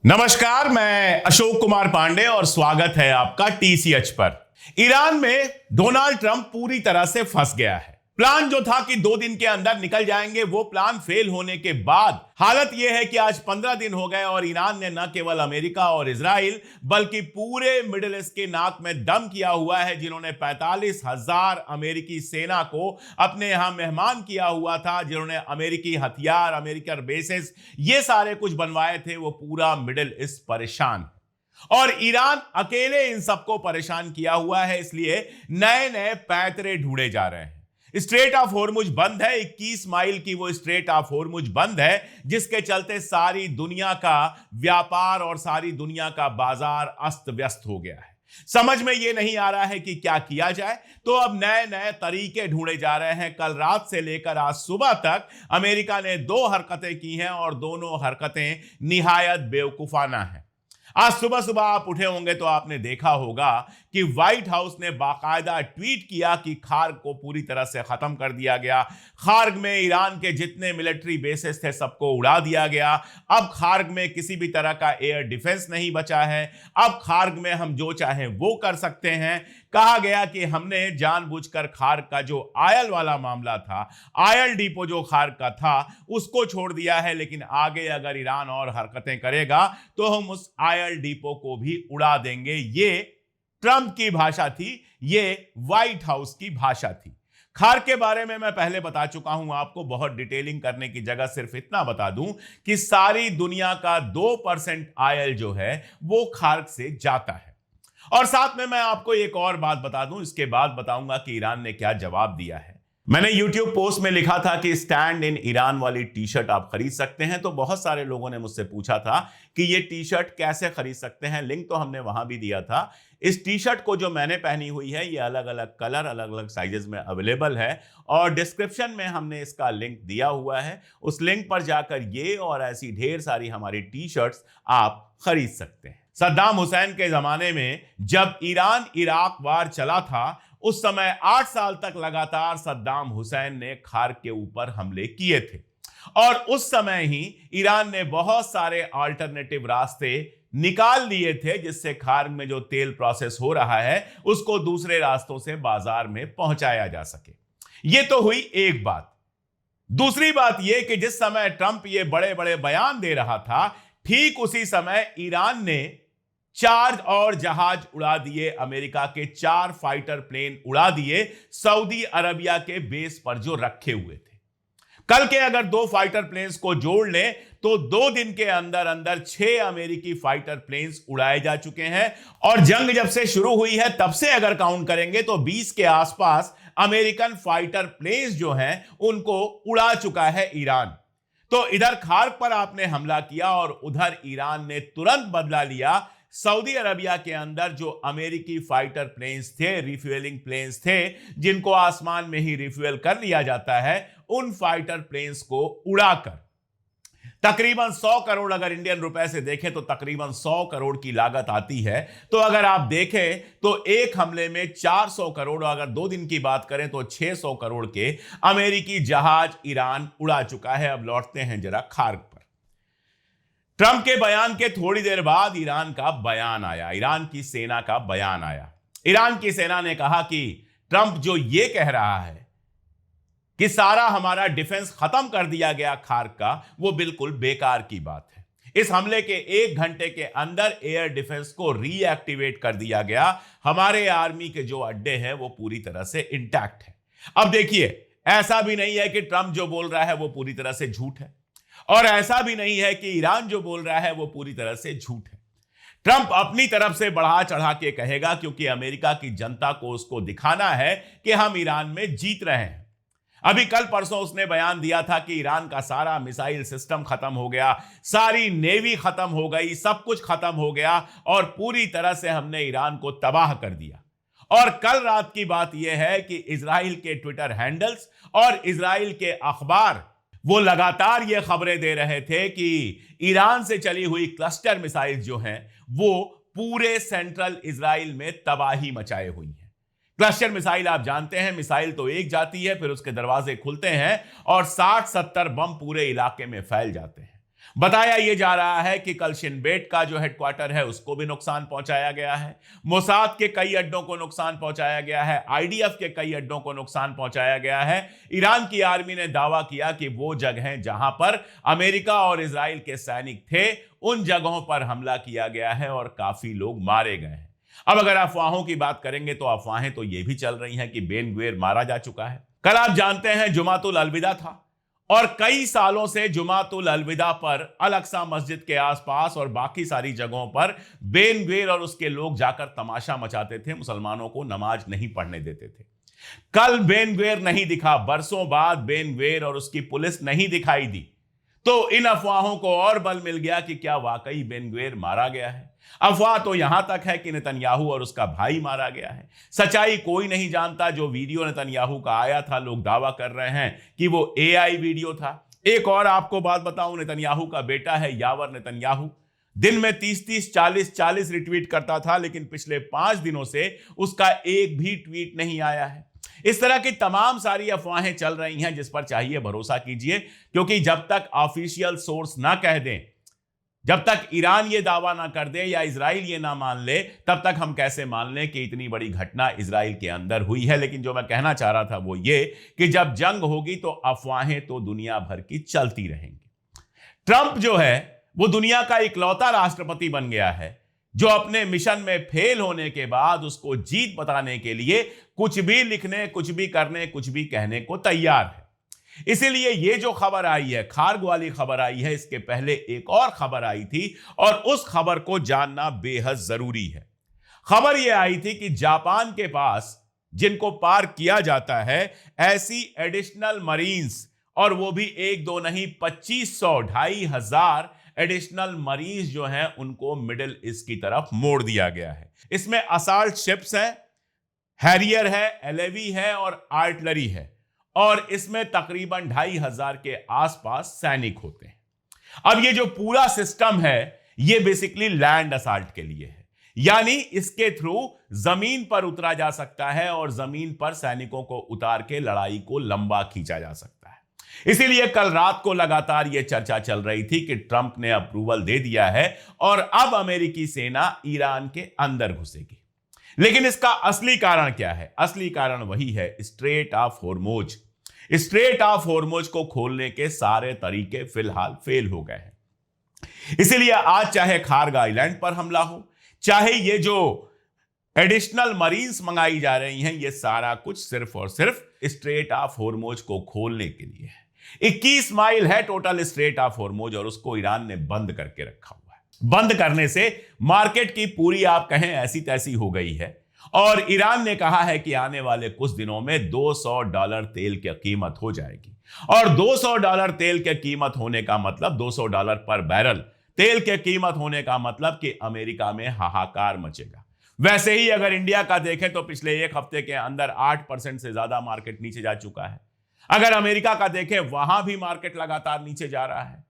नमस्कार, मैं अशोक कुमार पांडे और स्वागत है आपका टीसीएच पर। ईरान में डोनाल्ड ट्रंप पूरी तरह से फंस गया है। प्लान जो था कि 2 दिन के अंदर निकल जाएंगे, वो प्लान फेल होने के बाद हालत यह है कि आज 15 दिन हो गए और ईरान ने न केवल अमेरिका और इजराइल बल्कि पूरे मिडिल ईस्ट के नाक में दम किया हुआ है, जिन्होंने 45,000 अमेरिकी सेना को अपने यहां मेहमान किया हुआ था, जिन्होंने अमेरिकी हथियार, अमेरिकन बेसेस, ये सारे कुछ बनवाए थे। वो पूरा मिडिल ईस्ट परेशान और ईरान अकेले इन सबको परेशान किया हुआ है। इसलिए नए नए पैतरे ढूंढे जा रहे हैं। स्ट्रेट ऑफ होर्मुज बंद है, 21 माइल की वो स्ट्रेट ऑफ होर्मुज बंद है, जिसके चलते सारी दुनिया का व्यापार और सारी दुनिया का बाजार अस्त व्यस्त हो गया है। समझ में ये नहीं आ रहा है कि क्या किया जाए, तो अब नए नए तरीके ढूंढे जा रहे हैं। कल रात से लेकर आज सुबह तक अमेरिका ने 2 हरकतें की हैं और दोनों हरकतें निहायत बेवकूफाना हैं। आज सुबह सुबह आप उठे होंगे तो आपने देखा होगा कि व्हाइट हाउस ने बाकायदा ट्वीट किया कि खार्ग को पूरी तरह से खत्म कर दिया गया। खार्ग में ईरान के जितने मिलिट्री बेसेस थे सबको उड़ा दिया गया। अब खार्ग में किसी भी तरह का एयर डिफेंस नहीं बचा है। अब खार्ग में हम जो चाहें वो कर सकते हैं। कहा गया कि हमने जानबूझकर खार्ग का जो आयल वाला मामला था, आयल डिपो जो खार्ग का था, उसको छोड़ दिया है, लेकिन आगे अगर ईरान और हरकतें करेगा तो हम उस आयल डिपो को भी उड़ा देंगे। ये ट्रंप की भाषा थी, ये व्हाइट हाउस की भाषा थी। खार्ग के बारे में मैं पहले बता चुका हूं आपको, बहुत डिटेलिंग करने की जगह सिर्फ इतना बता दूं कि सारी दुनिया का 2% आयल जो है वो खार्ग से जाता है। और साथ में मैं आपको एक और बात बता दूं, इसके बाद बताऊंगा कि ईरान ने क्या जवाब दिया है। मैंने YouTube पोस्ट में लिखा था कि स्टैंड इन ईरान वाली टी शर्ट आप खरीद सकते हैं, तो बहुत सारे लोगों ने मुझसे पूछा था कि ये टी शर्ट कैसे खरीद सकते हैं। लिंक तो हमने वहां भी दिया था। इस टी शर्ट को जो मैंने पहनी हुई है, ये अलग अलग कलर, अलग अलग साइजेस में अवेलेबल है और डिस्क्रिप्शन में हमने इसका लिंक दिया हुआ है। उस लिंक पर जाकर ये और ऐसी ढेर सारी हमारी टी शर्ट्स आप खरीद सकते हैं। सद्दाम हुसैन के जमाने में जब ईरान इराक वार चला था, उस समय 8 साल तक लगातार सद्दाम हुसैन ने खार्ग के ऊपर हमले किए थे और उस समय ही ईरान ने बहुत सारे अल्टरनेटिव रास्ते निकाल लिए थे, जिससे खार्ग में जो तेल प्रोसेस हो रहा है उसको दूसरे रास्तों से बाजार में पहुंचाया जा सके। यह तो हुई एक बात। दूसरी बात यह कि जिस समय ट्रंप ये बड़े बड़े बयान दे रहा था, ठीक उसी समय ईरान ने 4 और जहाज उड़ा दिए। अमेरिका के 4 फाइटर प्लेन उड़ा दिए सऊदी अरबिया के बेस पर जो रखे हुए थे। कल के अगर 2 फाइटर प्लेन्स को जोड़ लें तो 2 दिन के अंदर अंदर 6 अमेरिकी फाइटर प्लेन्स उड़ाए जा चुके हैं और जंग जब से शुरू हुई है तब से अगर काउंट करेंगे तो 20 के आसपास अमेरिकन फाइटर प्लेन्स जो हैं उनको उड़ा चुका है ईरान। तो इधर खार्ग पर आपने हमला किया और उधर ईरान ने तुरंत बदला लिया। सऊदी अरबिया के अंदर जो अमेरिकी फाइटर प्लेन्स थे, रिफ्यूलिंग प्लेन्स थे, जिनको आसमान में ही रिफ्यूल कर लिया जाता है, उन फाइटर प्लेन्स को उड़ाकर तकरीबन 100 करोड़, अगर इंडियन रुपए से देखें तो तकरीबन 100 करोड़ की लागत आती है। तो अगर आप देखें तो एक हमले में 400 करोड़, अगर 2 दिन की बात करें तो 600 करोड़ के अमेरिकी जहाज ईरान उड़ा चुका है। अब लौटते हैं जरा खार्ग पर। ट्रंप के बयान के थोड़ी देर बाद ईरान का बयान आया, ईरान की सेना का बयान आया। ईरान की सेना ने कहा कि ट्रंप जो ये कह रहा है कि सारा हमारा डिफेंस खत्म कर दिया गया खार्ग का, वो बिल्कुल बेकार की बात है। इस हमले के 1 घंटे के अंदर एयर डिफेंस को रीएक्टिवेट कर दिया गया। हमारे आर्मी के जो अड्डे हैं वो पूरी तरह से इंटैक्ट है। अब देखिए, ऐसा भी नहीं है कि ट्रंप जो बोल रहा है वो पूरी तरह से झूठ है और ऐसा भी नहीं है कि ईरान जो बोल रहा है वो पूरी तरह से झूठ है। ट्रंप अपनी तरफ से बढ़ा चढ़ा के कहेगा, क्योंकि अमेरिका की जनता को उसको दिखाना है कि हम ईरान में जीत रहे हैं। अभी कल परसों उसने बयान दिया था कि ईरान का सारा मिसाइल सिस्टम खत्म हो गया, सारी नेवी खत्म हो गई, सब कुछ खत्म हो गया और पूरी तरह से हमने ईरान को तबाह कर दिया। और कल रात की बात यह है कि इजराइल के ट्विटर हैंडल्स और इजराइल के अखबार वो लगातार ये खबरें दे रहे थे कि ईरान से चली हुई क्लस्टर मिसाइल जो हैं वो पूरे सेंट्रल इजराइल में तबाही मचाए हुई हैं। क्लस्टर मिसाइल आप जानते हैं, मिसाइल तो एक जाती है, फिर उसके दरवाजे खुलते हैं और 60-70 बम पूरे इलाके में फैल जाते हैं। बताया यह जा रहा है कि कल शिन बेट का जो हेडक्वार्टर है उसको भी नुकसान पहुंचाया गया है, मोसाद के कई अड्डों को नुकसान पहुंचाया गया है, आईडीएफ के कई अड्डों को नुकसान पहुंचाया गया है। ईरान की आर्मी ने दावा किया कि वो जगहें जहां पर अमेरिका और इजराइल के सैनिक थे उन जगहों पर हमला किया गया है और काफी लोग मारे गए हैं। अब अगर अफवाहों की बात करेंगे तो अफवाहें तो ये भी चल रही हैं कि बेन गुवेर मारा जा चुका है। कल आप जानते हैं जुमातुल अलविदा था और कई सालों से जुमातुल अलविदा पर अल अक्सा मस्जिद के आसपास और बाकी सारी जगहों पर बेन गुवेर और उसके लोग जाकर तमाशा मचाते थे, मुसलमानों को नमाज नहीं पढ़ने देते थे। कल बेन गुवेर नहीं दिखा, बरसों बाद बेन गुवेर और उसकी पुलिस नहीं दिखाई दी, तो इन अफवाहों को और बल मिल गया कि क्या वाकई बेन गुवेर मारा गया है। अफवाह तो यहां तक है कि नेतन्याहू और उसका भाई मारा गया है। सच्चाई कोई नहीं जानता। जो वीडियो नेतन्याहू का आया था, लोग दावा कर रहे हैं कि वो एआई वीडियो था। एक और आपको बात बताऊं, नेतन्याहू का बेटा है यावर नेतन्याहू, दिन में 30-30, 40-40 रिट्वीट करता था, लेकिन पिछले 5 दिनों से उसका एक भी ट्वीट नहीं आया है। इस तरह की तमाम सारी अफवाहें चल रही हैं जिस पर चाहिए भरोसा कीजिए, क्योंकि जब तक ऑफिशियल सोर्स ना कह दें, जब तक ईरान ये दावा ना कर दे या इजराइल ये ना मान ले, तब तक हम कैसे मान लें कि इतनी बड़ी घटना इजराइल के अंदर हुई है। लेकिन जो मैं कहना चाह रहा था वो ये कि जब जंग होगी तो अफवाहें तो दुनिया भर की चलती रहेंगी। ट्रंप जो है वो दुनिया का इकलौता राष्ट्रपति बन गया है जो अपने मिशन में फेल होने के बाद उसको जीत बताने के लिए कुछ भी लिखने, कुछ भी करने, कुछ भी कहने को तैयार है। इसीलिए ये जो खबर आई है, खार्ग वाली खबर आई है, इसके पहले एक और खबर आई थी और उस खबर को जानना बेहद जरूरी है। खबर यह आई थी कि जापान के पास, जिनको पार किया जाता है, ऐसी एडिशनल मरीन्स, और वो भी एक दो नहीं 2500, 2500 एडिशनल मरीज जो हैं उनको मिडिल ईस्ट की तरफ मोड़ दिया गया है। इसमें असॉल्ट शिप्स हैं, हैरियर है, एलएवी है और आर्टिलरी है, और इसमें तकरीबन 2500 के आसपास सैनिक होते हैं। अब ये जो पूरा सिस्टम है ये बेसिकली लैंड असॉल्ट के लिए है, यानी इसके थ्रू जमीन पर उतरा जा सकता है और जमीन पर सैनिकों को उतार के लड़ाई को लंबा खींचा जा सकता है। इसीलिए कल रात को लगातार यह चर्चा चल रही थी कि ट्रंप ने अप्रूवल दे दिया है और अब अमेरिकी सेना ईरान के अंदर घुसेगी। लेकिन इसका असली कारण क्या है? असली कारण वही है, straight of Hormuz. Straight of Hormuz को खोलने के सारे तरीके फिलहाल फेल हो गए हैं। इसीलिए आज चाहे खार्ग आइलैंड पर हमला हो, चाहे ये जो एडिशनल मरीन्स मंगाई जा रही हैं, ये सारा कुछ सिर्फ और सिर्फ स्ट्रेट ऑफ होर्मुज को खोलने के लिए है। 21 माइल है टोटल स्ट्रेट ऑफ होर्मुज और उसको ईरान ने बंद करके रखा हुआ है। बंद करने से मार्केट की पूरी, आप कहें, ऐसी तैसी हो गई है और ईरान ने कहा है कि आने वाले कुछ दिनों में $200 तेल की कीमत हो जाएगी। और $200 तेल की कीमत होने का मतलब $200 पर बैरल तेल की कीमत होने का मतलब कि अमेरिका में हाहाकार मचेगा। वैसे ही अगर इंडिया का देखें तो पिछले एक हफ्ते के अंदर 8% से ज्यादा मार्केट नीचे जा चुका है। अगर अमेरिका का देखें वहां भी मार्केट लगातार नीचे जा रहा है।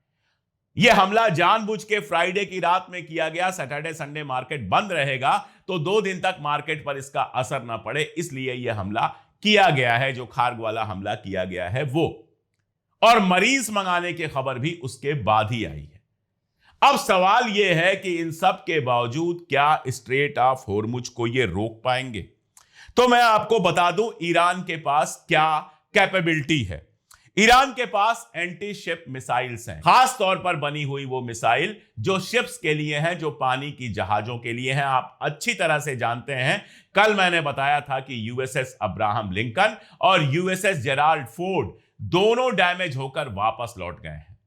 यह हमला जानबूझ के फ्राइडे की रात में किया गया। सैटरडे संडे मार्केट बंद रहेगा तो 2 दिन तक मार्केट पर इसका असर ना पड़े, इसलिए यह हमला किया गया है, जो खार्ग वाला हमला किया गया है वो। और मरीज मंगाने की खबर भी उसके बाद ही आई है। अब सवाल यह है कि इन सब के बावजूद क्या स्ट्रेट ऑफ होर्मुज को यह रोक पाएंगे? तो मैं आपको बता दूं ईरान के पास क्या कैपेबिलिटी है। ईरान के पास एंटी शिप मिसाइल्स हैं, खास तौर पर बनी हुई वो मिसाइल जो शिप्स के लिए हैं, जो पानी की जहाजों के लिए हैं। आप अच्छी तरह से जानते हैं, कल मैंने बताया था कि यूएसएस अब्राहम लिंकन और यूएसएस जेराल्ड फोर्ड दोनों डैमेज होकर वापस लौट गए हैं।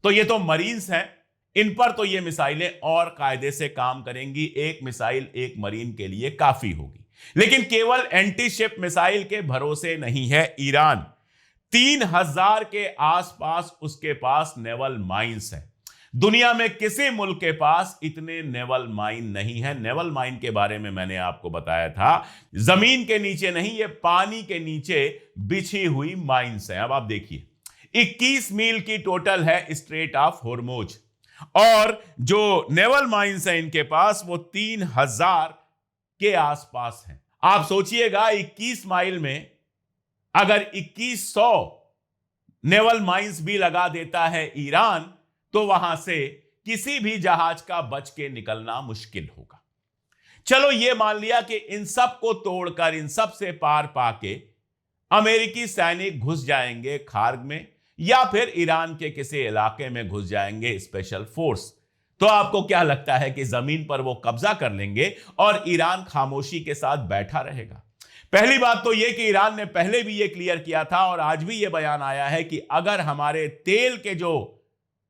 तो ये तो मरीन्स हैं, इन पर तो ये मिसाइलें और कायदे से काम करेंगी। एक मिसाइल एक मरीन के लिए काफी होगी। लेकिन केवल एंटी शिप मिसाइल के भरोसे नहीं है ईरान। 3000 के आसपास उसके पास नेवल माइंस हैं। दुनिया में किसी मुल्क के पास इतने नेवल माइन नहीं है। नेवल माइन के बारे में मैंने आपको बताया था, जमीन के नीचे नहीं, ये पानी के नीचे बिछी हुई माइंस हैं। अब आप देखिए, 21 मील की टोटल है स्ट्रेट ऑफ होर्मुज और जो नेवल माइंस हैं इनके पास वो 3000 के आसपास हैं। आप सोचिएगा 21 माइल में अगर 2100 नेवल माइंस भी लगा देता है ईरान, तो वहां से किसी भी जहाज का बच के निकलना मुश्किल होगा। चलो ये मान लिया कि इन सब को तोड़कर, इन सब से पार पाके अमेरिकी सैनिक घुस जाएंगे खार्ग में या फिर ईरान के किसी इलाके में घुस जाएंगे स्पेशल फोर्स, तो आपको क्या लगता है कि जमीन पर वो कब्जा कर लेंगे और ईरान खामोशी के साथ बैठा रहेगा? पहली बात तो यह कि ईरान ने पहले भी ये क्लियर किया था और आज भी ये बयान आया है कि अगर हमारे तेल के जो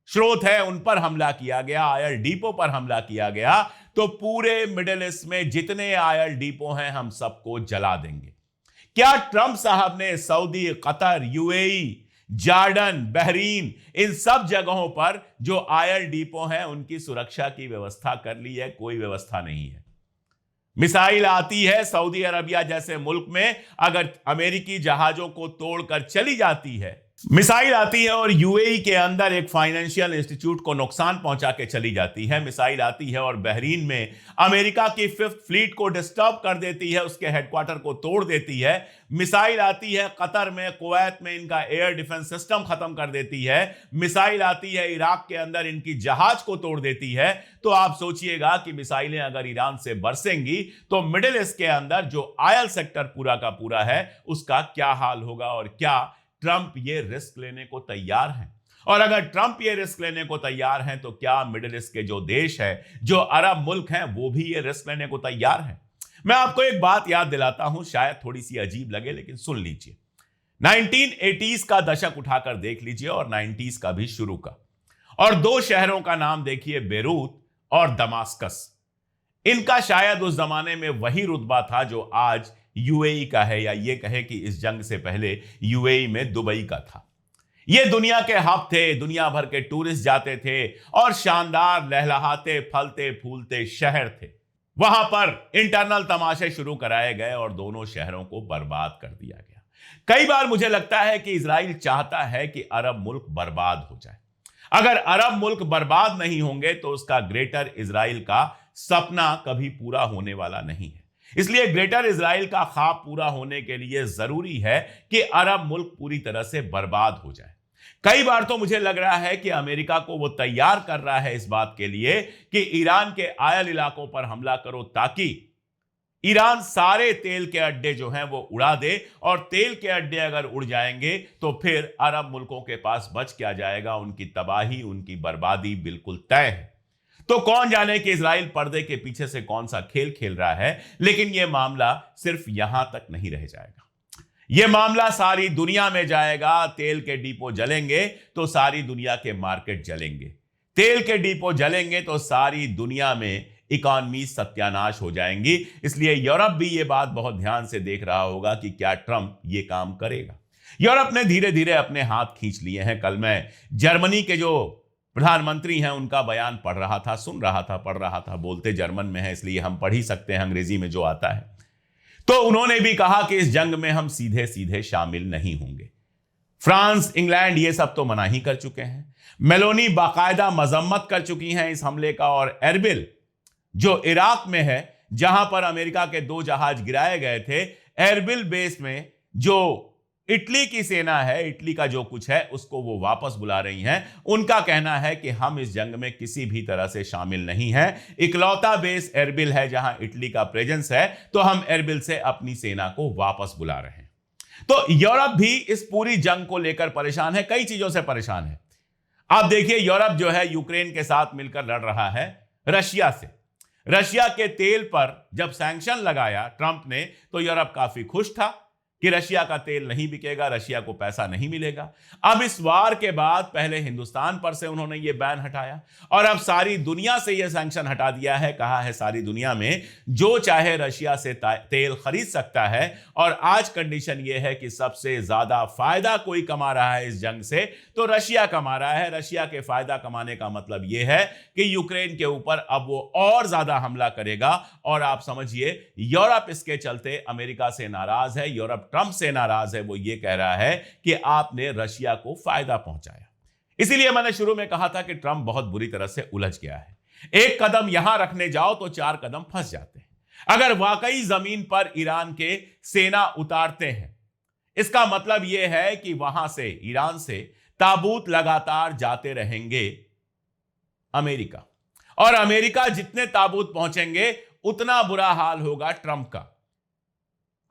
स्रोत है उन पर हमला किया गया, ऑयल डिपो पर हमला किया गया, तो पूरे मिडिल ईस्ट में जितने ऑयल डिपो हैं हम सबको जला देंगे। क्या ट्रंप साहब ने Saudi, Qatar, UAE, Jordan, Bahrain, इन सब जगहों पर जो ऑयल डिपो हैं उनकी सुरक्षा की व्यवस्था कर ली है? कोई व्यवस्था नहीं है। मिसाइल आती है सऊदी अरबिया जैसे मुल्क में, अगर अमेरिकी जहाजों को तोड़कर चली जाती है, मिसाइल आती है और यूएई के अंदर एक फाइनेंशियल इंस्टीट्यूट को नुकसान पहुंचा के चली जाती है, मिसाइल आती है और बहरीन में अमेरिका की 5th फ्लीट को डिस्टर्ब कर देती है, उसके हेडक्वार्टर को तोड़ देती है, मिसाइल आती है कतर में, कुवैत में इनका एयर डिफेंस सिस्टम खत्म कर देती है, मिसाइल आती है इराक के अंदर इनकी जहाज को तोड़ देती है, तो आप सोचिएगा कि मिसाइलें अगर ईरान से बरसेंगी तो मिडिल ईस्ट के अंदर जो ऑयल सेक्टर पूरा का पूरा है उसका क्या हाल होगा? और क्या ट्रंप ये रिस्क लेने को तैयार हैं? और अगर ट्रंप ये रिस्क लेने को तैयार हैं तो क्या मिडिल ईस्ट के जो देश है, जो अरब मुल्क हैं, वो भी ये रिस्क लेने को तैयार हैं? मैं आपको एक बात याद दिलाता हूं, शायद थोड़ी सी अजीब लगे लेकिन सुन लीजिए। 1980s का दशक उठाकर देख लीजिए और 90s का भी शुरू का, और दो शहरों का नाम देखिए, बेरूत और दमास्कस। इनका शायद उस जमाने में वही रुतबा था जो आज यूएई का है, या ये कहे कि इस जंग से पहले यूएई में दुबई का था। ये दुनिया के हब थे, दुनिया भर के टूरिस्ट जाते थे और शानदार लहलहाते फलते फूलते शहर थे। वहां पर इंटरनल तमाशे शुरू कराए गए और दोनों शहरों को बर्बाद कर दिया गया। कई बार मुझे लगता है कि इजराइल चाहता है कि अरब मुल्क बर्बाद हो जाए। अगर अरब मुल्क बर्बाद नहीं होंगे तो उसका ग्रेटर इजराइल का सपना कभी पूरा होने वाला नहीं है। इसलिए ग्रेटर इजराइल का ख्वाब पूरा होने के लिए जरूरी है कि अरब मुल्क पूरी तरह से बर्बाद हो जाए। कई बार तो मुझे लग रहा है कि अमेरिका को वो तैयार कर रहा है इस बात के लिए कि ईरान के आयल इलाकों पर हमला करो, ताकि ईरान सारे तेल के अड्डे जो हैं वो उड़ा दे, और तेल के अड्डे अगर उड़ जाएंगे तो फिर अरब मुल्कों के पास बच क्या जाएगा? उनकी तबाही, उनकी बर्बादी बिल्कुल तय है। तो कौन जाने कि इजराइल पर्दे के पीछे से कौन सा खेल खेल रहा है, लेकिन यह मामला सिर्फ यहां तक नहीं रह जाएगा। यह मामला सारी दुनिया में जाएगा। तेल के डिपो जलेंगे तो सारी दुनिया के मार्केट जलेंगे, तेल के डिपो जलेंगे तो सारी दुनिया में इकॉनमी सत्यानाश हो जाएंगी। इसलिए यूरोप भी यह बात बहुत ध्यान से देख रहा होगा कि क्या ट्रंप यह काम करेगा। यूरोप ने धीरे धीरे अपने हाथ खींच लिए हैं। कल मैं जर्मनी के जो प्रधानमंत्री हैं उनका बयान पढ़ रहा था, सुन रहा था, पढ़ रहा था, बोलते जर्मन में है इसलिए हम पढ़ ही सकते हैं अंग्रेजी में जो आता है। तो उन्होंने भी कहा कि इस जंग में हम सीधे सीधे शामिल नहीं होंगे। फ्रांस, इंग्लैंड ये सब तो मना ही कर चुके हैं। मेलोनी बाकायदा मजम्मत कर चुकी हैं इस हमले का। और एरबिल जो इराक में है, जहां पर अमेरिका के 2 जहाज गिराए गए थे, एरबिल बेस में जो इटली की सेना है, इटली का जो कुछ है उसको वो वापस बुला रही हैं। उनका कहना है कि हम इस जंग में किसी भी तरह से शामिल नहीं हैं। इकलौता बेस एरबिल है जहां इटली का प्रेजेंस है, तो हम एरबिल से अपनी सेना को वापस बुला रहे हैं। तो यूरोप भी इस पूरी जंग को लेकर परेशान है, कई चीजों से परेशान है। आप देखिए, यूरोप जो है यूक्रेन के साथ मिलकर लड़ रहा है रशिया से। रशिया के तेल पर जब सैंक्शन लगाया ट्रंप ने, तो यूरोप काफी खुश था कि रशिया का तेल नहीं बिकेगा, रशिया को पैसा नहीं मिलेगा। अब इस वार के बाद पहले हिंदुस्तान पर से उन्होंने ये बैन हटाया और अब सारी दुनिया से ये सैंक्शन हटा दिया है। कहा है सारी दुनिया में जो चाहे रशिया से तेल खरीद सकता है। और आज कंडीशन ये है कि सबसे ज्यादा फायदा कोई कमा रहा है इस जंग से, तो रशिया कमा रहा है। रशिया के फायदा कमाने का मतलब ये है कि यूक्रेन के ऊपर अब वो और ज्यादा हमला करेगा। और आप समझिए, यूरोप इसके चलते अमेरिका से नाराज है, यूरोप ट्रंप से नाराज है। वो ये कह रहा है कि आपने रशिया को फायदा पहुंचाया। इसीलिए मैंने शुरू में कहा था कि ट्रंप बहुत बुरी तरह से उलझ गया है। एक कदम यहां रखने जाओ तो 4 कदम फंस जाते हैं। अगर वाकई जमीन पर ईरान के सेना उतारते हैं, इसका मतलब यह है कि वहां से, ईरान से ताबूत लगातार जाते रहेंगे अमेरिका। और अमेरिका जितने ताबूत पहुंचेंगे उतना बुरा हाल होगा ट्रंप का।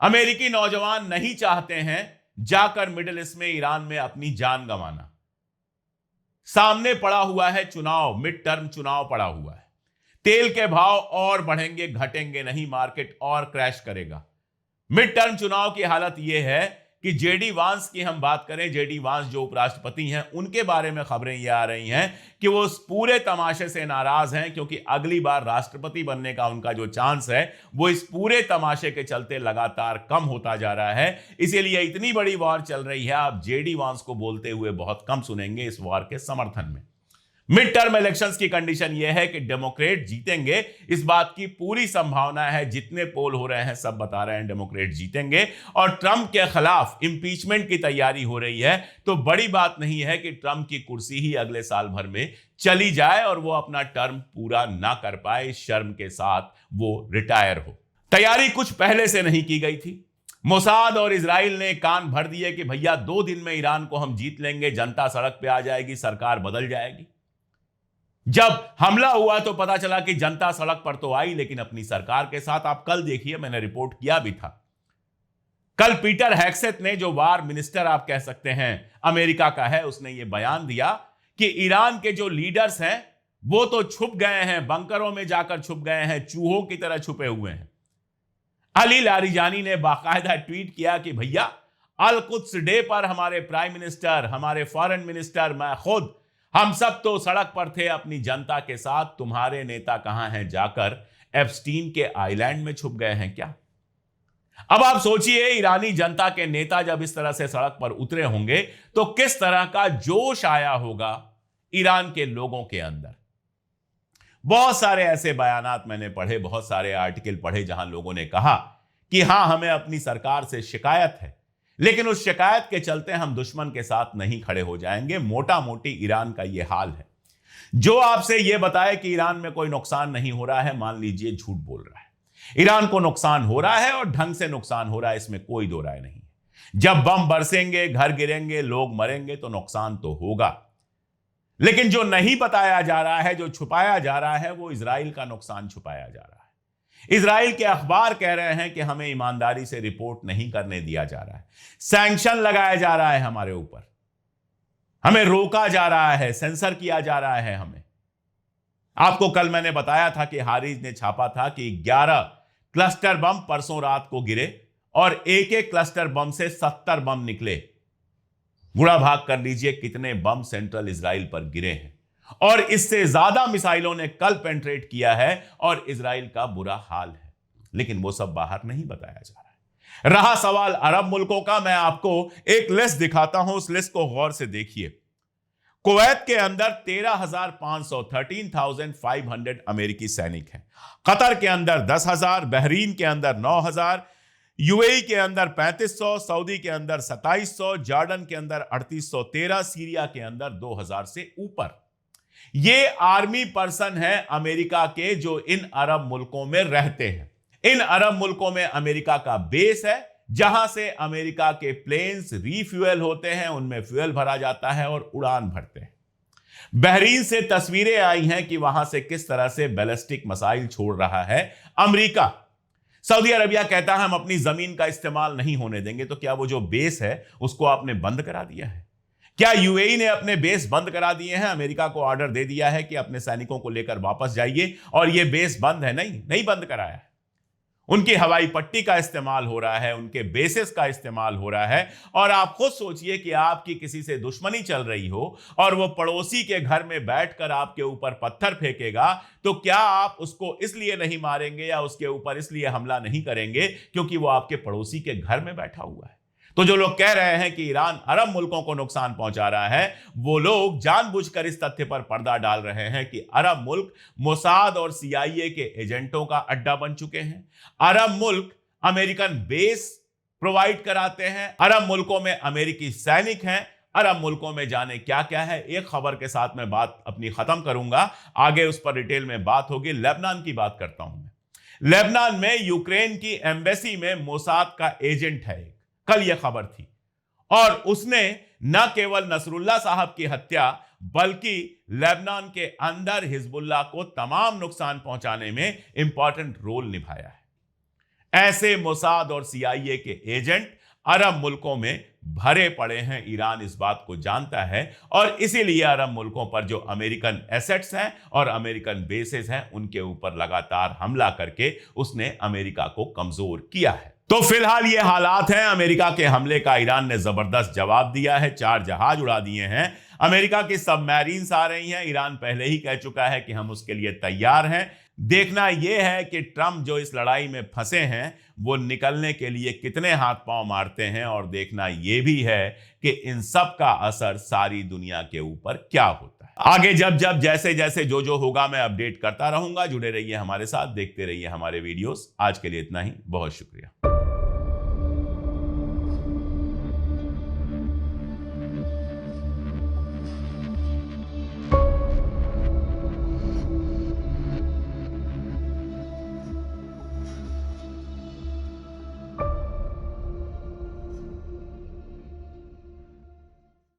अमेरिकी नौजवान नहीं चाहते हैं जाकर मिडिल ईस्ट में, ईरान में अपनी जान गंवाना। सामने पड़ा हुआ है चुनाव, मिड टर्म चुनाव पड़ा हुआ है। तेल के भाव और बढ़ेंगे, घटेंगे नहीं, मार्केट और क्रैश करेगा। मिड टर्म चुनाव की हालत यह है कि जेडी वांस की हम बात करें, जेडी वांस जो उपराष्ट्रपति हैं, उनके बारे में खबरें ये आ रही हैं कि वो उस पूरे तमाशे से नाराज हैं, क्योंकि अगली बार राष्ट्रपति बनने का उनका जो चांस है वो इस पूरे तमाशे के चलते लगातार कम होता जा रहा है। इसीलिए इतनी बड़ी वॉर चल रही है, आप जेडी वांस को बोलते हुए बहुत कम सुनेंगे इस वॉर के समर्थन में। मिड टर्म इलेक्शंस की कंडीशन यह है कि डेमोक्रेट जीतेंगे, इस बात की पूरी संभावना है। जितने पोल हो रहे हैं सब बता रहे हैं डेमोक्रेट जीतेंगे। और ट्रंप के खिलाफ इंपीचमेंट की तैयारी हो रही है, तो बड़ी बात नहीं है कि ट्रंप की कुर्सी ही अगले साल भर में चली जाए और वो अपना टर्म पूरा ना कर पाए, शर्म के साथ वो रिटायर हो। तैयारी कुछ पहले से नहीं की गई थी। मोसाद और इजराइल ने कान भर दिए कि भैया 2 दिन में ईरान को हम जीत लेंगे, जनता सड़क पे आ जाएगी, सरकार बदल जाएगी। जब हमला हुआ तो पता चला कि जनता सड़क पर तो आई, लेकिन अपनी सरकार के साथ। आप कल देखिए, मैंने रिपोर्ट किया भी था, कल पीटर हेगसेथ ने, जो वार मिनिस्टर आप कह सकते हैं अमेरिका का है, उसने यह बयान दिया कि ईरान के जो लीडर्स हैं वो तो छुप गए हैं, बंकरों में जाकर छुप गए हैं, चूहों की तरह छुपे हुए हैं। अली लारिजानी ने बाकायदा ट्वीट किया कि भैया अल कुद्स डे पर हमारे प्राइम मिनिस्टर, हमारे फॉरेन मिनिस्टर, मैं खुद, हम सब तो सड़क पर थे अपनी जनता के साथ। तुम्हारे नेता कहां हैं? जाकर एप्स्टीन के आइलैंड में छुप गए हैं क्या? अब आप सोचिए, ईरानी जनता के नेता जब इस तरह से सड़क पर उतरे होंगे तो किस तरह का जोश आया होगा ईरान के लोगों के अंदर। बहुत सारे ऐसे बयानात मैंने पढ़े, बहुत सारे आर्टिकल पढ़े, जहां लोगों ने कहा कि हां, हमें अपनी सरकार से शिकायत है, लेकिन उस शिकायत के चलते हम दुश्मन के साथ नहीं खड़े हो जाएंगे। मोटा मोटी ईरान का यह हाल है। जो आपसे यह बताए कि ईरान में कोई नुकसान नहीं हो रहा है, मान लीजिए झूठ बोल रहा है। ईरान को नुकसान हो रहा है और ढंग से नुकसान हो रहा है, इसमें कोई दो राय नहीं है। जब बम बरसेंगे, घर गिरेंगे, लोग मरेंगे तो नुकसान तो होगा, लेकिन जो नहीं बताया जा रहा है, जो छुपाया जा रहा है, वो इजराइल का नुकसान छुपाया जा रहा है। इजराइल के अखबार कह रहे हैं कि हमें ईमानदारी से रिपोर्ट नहीं करने दिया जा रहा है, सैंक्शन लगाया जा रहा है हमारे ऊपर, हमें रोका जा रहा है, सेंसर किया जा रहा है हमें। आपको कल मैंने बताया था कि हारिस ने छापा था कि 11 क्लस्टर बम परसों रात को गिरे और एक एक क्लस्टर बम से 70 बम निकले। गुणा भाग कर लीजिए कितने बम सेंट्रल इजराइल पर गिरे हैं। और इससे ज्यादा मिसाइलों ने कल पेंट्रेट किया है और इजराइल का बुरा हाल है, लेकिन वो सब बाहर नहीं बताया जा रहा है। रहा सवाल अरब मुल्कों का, मैं आपको एक लिस्ट दिखाता हूं, उस लिस्ट को गौर से देखिए। कुवैत के अंदर 13,500 अमेरिकी सैनिक हैं। कतर के अंदर 10,000, बहरीन के अंदर 9,000, यूएई के अंदर 3500, सऊदी के अंदर 2700, जॉर्डन के अंदर 3813, सीरिया के अंदर 2000 से ऊपर। ये आर्मी पर्सन है अमेरिका के, जो इन अरब मुल्कों में रहते हैं। इन अरब मुल्कों में अमेरिका का बेस है, जहां से अमेरिका के प्लेन्स रीफ्यूएल होते हैं, उनमें फ्यूएल भरा जाता है और उड़ान भरते हैं। बहरीन से तस्वीरें आई हैं कि वहां से किस तरह से बैलिस्टिक मिसाइल छोड़ रहा है अमेरिका। सऊदी अरबिया कहता है हम अपनी जमीन का इस्तेमाल नहीं होने देंगे। तो क्या वो जो बेस है उसको आपने बंद करा दिया है? क्या यूएई ने अपने बेस बंद करा दिए हैं? अमेरिका को ऑर्डर दे दिया है कि अपने सैनिकों को लेकर वापस जाइए और ये बेस बंद है? नहीं बंद कराया है। उनकी हवाई पट्टी का इस्तेमाल हो रहा है, उनके बेसिस का इस्तेमाल हो रहा है। और आप खुद सोचिए कि आपकी किसी से दुश्मनी चल रही हो और वो पड़ोसी के घर में बैठकर आपके ऊपर पत्थर फेंकेगा, तो क्या आप उसको इसलिए नहीं मारेंगे या उसके ऊपर इसलिए हमला नहीं करेंगे क्योंकि वो आपके पड़ोसी के घर में बैठा हुआ है? तो जो लोग कह रहे हैं कि ईरान अरब मुल्कों को नुकसान पहुंचा रहा है, वो लोग जानबूझकर इस तथ्य पर पर्दा डाल रहे हैं कि अरब मुल्क मोसाद और सीआईए के एजेंटों का अड्डा बन चुके हैं। अरब मुल्क अमेरिकन बेस प्रोवाइड कराते हैं, अरब मुल्कों में अमेरिकी सैनिक हैं, अरब मुल्कों में जाने क्या क्या है। एक खबर के साथ मैं बात अपनी खत्म करूंगा, आगे उस पर डिटेल में बात होगी। लेबनान की बात करता हूं मैं। लेबनान में यूक्रेन की एम्बेसी में मोसाद का एजेंट है, कल यह खबर थी, और उसने न केवल नसरुल्लाह साहब की हत्या बल्कि लेबनान के अंदर हिजबुल्लाह को तमाम नुकसान पहुंचाने में इंपॉर्टेंट रोल निभाया है। ऐसे मोसाद और सीआईए के एजेंट अरब मुल्कों में भरे पड़े हैं। ईरान इस बात को जानता है और इसीलिए अरब मुल्कों पर जो अमेरिकन एसेट्स हैं और अमेरिकन बेसेस हैं उनके ऊपर लगातार हमला करके उसने अमेरिका को कमजोर किया है। तो फिलहाल ये हालात हैं। अमेरिका के हमले का ईरान ने जबरदस्त जवाब दिया है, 4 जहाज उड़ा दिए हैं। अमेरिका की सबमरीन्स आ रही हैं। ईरान पहले ही कह चुका है कि हम उसके लिए तैयार हैं। देखना यह है कि ट्रंप जो इस लड़ाई में फंसे हैं वो निकलने के लिए कितने हाथ पांव मारते हैं, और देखना यह भी है कि इन सब का असर सारी दुनिया के ऊपर क्या होता है। आगे जब जैसे जैसे जो होगा मैं अपडेट करता रहूंगा। जुड़े रहिए हमारे साथ, देखते रहिए हमारे वीडियोस। आज के लिए इतना ही, बहुत शुक्रिया।